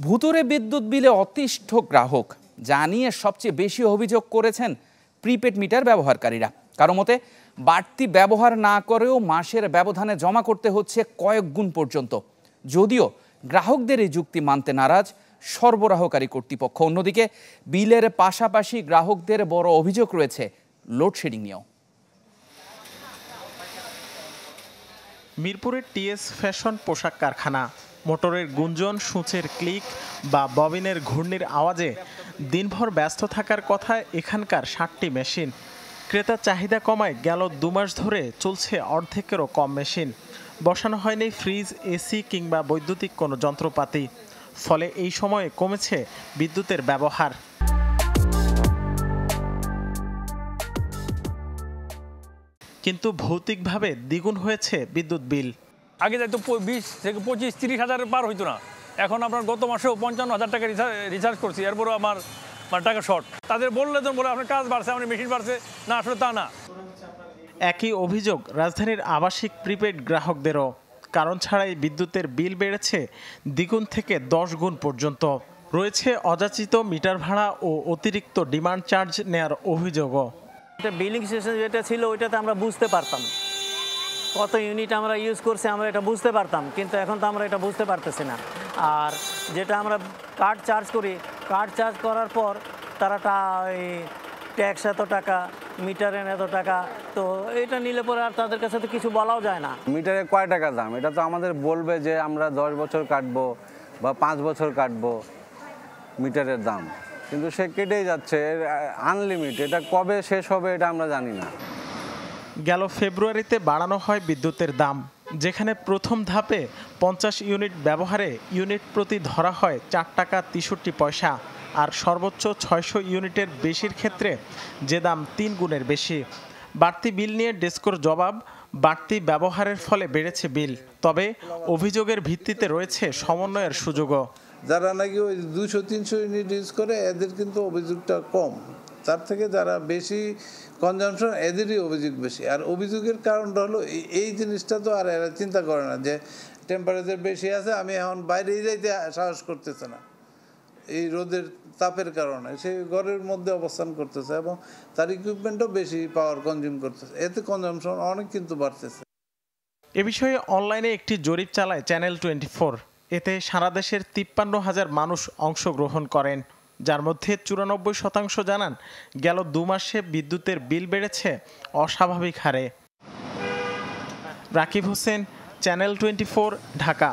ভুতুড়ে বিদ্যুৎ বিলে অতিষ্ঠ গ্রাহক যা নিয়ে সবচেয়ে বেশি অভিযোগ করেছেন প্রিপেড মিটার ব্যবহারকারীরা। কারো মতে বাড়তি ব্যবহার না করেও মাসের ব্যবধানে জমা করতে হচ্ছে কয়েক গুণ পর্যন্ত। যদিও গ্রাহকদের এই যুক্তি মানতে নারাজ সরবরাহকারী কর্তৃপক্ষ। অন্যদিকে বিলের পাশাপাশি গ্রাহকদের বড় অভিযোগ রয়েছে লোডশেডিং নিয়েও। মিরপুরের টিএস ফ্যাশন পোশাক কারখানা। মোটরের গুঞ্জন, সূচের ক্লিক বা ববিনের ঘূর্ণির আওয়াজে দিনভর ব্যস্ত থাকার কথা এখানকার 60টি মেশিন। ক্রেতার চাহিদা কমায় গেল 2 মাস ধরে চলছে অর্ধেকেরও কম মেশিন। বসানো হয়নি ফ্রিজ, এসি কিংবা বৈদ্যুতিক কোনো যন্ত্রপাতি। ফলে এই সময়ে কমেছে বিদ্যুতের ব্যবহার। কিন্তু ভৌতিকভাবে দ্বিগুণ হয়েছে বিদ্যুৎ বিল। আগে যাইতো 20 থেকে 25-30 হাজারের পার হইতো না। এখন আপনার গত মাসেও 55,000 টাকা রিচার্জ করছি, এরপরও আমার টাকা শর্ট। তাদের বললে তো বলে আপনার কাজ বাড়ছে, আমার মেশিন বাড়ছে, না আসলে তা না। একই অভিযোগ রাজধানীর আবাসিক প্রিপেড গ্রাহকদেরও। কারণ ছাড়াই বিদ্যুতের বিল বেড়েছে দ্বিগুণ থেকে 10 গুণ পর্যন্ত। রয়েছে অযাচিত মিটার ভাড়া ও অতিরিক্ত ডিমান্ড চার্জ নেয়ার অভিযোগও। বিলিং সিস্টেম যেটা ছিল ওইটাতে আমরা বুঝতে পারতাম কত ইউনিট আমরা ইউজ করছি, আমরা এটা বুঝতে পারতাম, কিন্তু এখন তো আমরা এটা বুঝতে পারতেছি না। আর যেটা আমরা কার্ড চার্জ করি, কার্ড চার্জ করার পর তারা ট্যাক্স এত টাকা, মিটারের এত টাকা, তো এটা নিলে পরে আর তাদের কাছে তো কিছু বলাও যায় না। মিটারে কয় টাকা দাম এটা তো আমাদের বলবে যে আমরা 10 বছর কাটবো বা 5 বছর কাটবো মিটারের দাম, কিন্তু সে কেটেই যাচ্ছে আনলিমিটেড। এটা কবে শেষ হবে এটা আমরা জানি না। গেল ফেব্রুয়ারিতে বাড়ানো হয় বিদ্যুতের দাম, যেখানে প্রথম ধাপে 50 ইউনিট ব্যবহারে ইউনিট প্রতি ধরা হয় 4 টাকা 63 পয়সা, আর সর্বোচ্চ 600 ইউনিটের বেশির ক্ষেত্রে যে দাম 3 গুণের বেশি। বাড়তি বিল নিয়ে ডেস্কোর জবাব, বাড়তি ব্যবহারের ফলে বেড়েছে বিল, তবে অভিযোগের ভিত্তিতে রয়েছে সমন্বয়ের সুযোগও। যারা নাকি ওই 200-300 ইউনিট ইউজ করে এদের কিন্তু অভিযোগটা কম, তার থেকে যারা বেশি কনজামশন এদেরই অভিযোগ বেশি। আর অভিযোগের কারণটা হলো এই জিনিসটা তো আর এরা চিন্তা করে না যে টেম্পারেচার বেশি আছে, আমি এখন বাইরেই যাইতে সাহস করতেছে না এই রোদের তাপের কারণে, সে ঘরের মধ্যে অবস্থান করতেছে এবং তার ইকুইপমেন্টও বেশি পাওয়ার কনজিউম করতেছে, এতে কনজামশন অনেক কিন্তু বাড়তেছে। এ বিষয়ে অনলাইনে একটি জরিপ চালায় চ্যানেল 24। এতে সারা দেশের 53,000 মানুষ অংশগ্রহণ করেন, যার মধ্যে 94% জানান গেল 2 মাসে বিদ্যুতের বিল বেড়েছে অস্বাভাবিক হারে। রাকিব হোসেন, চ্যানেল 24, ঢাকা।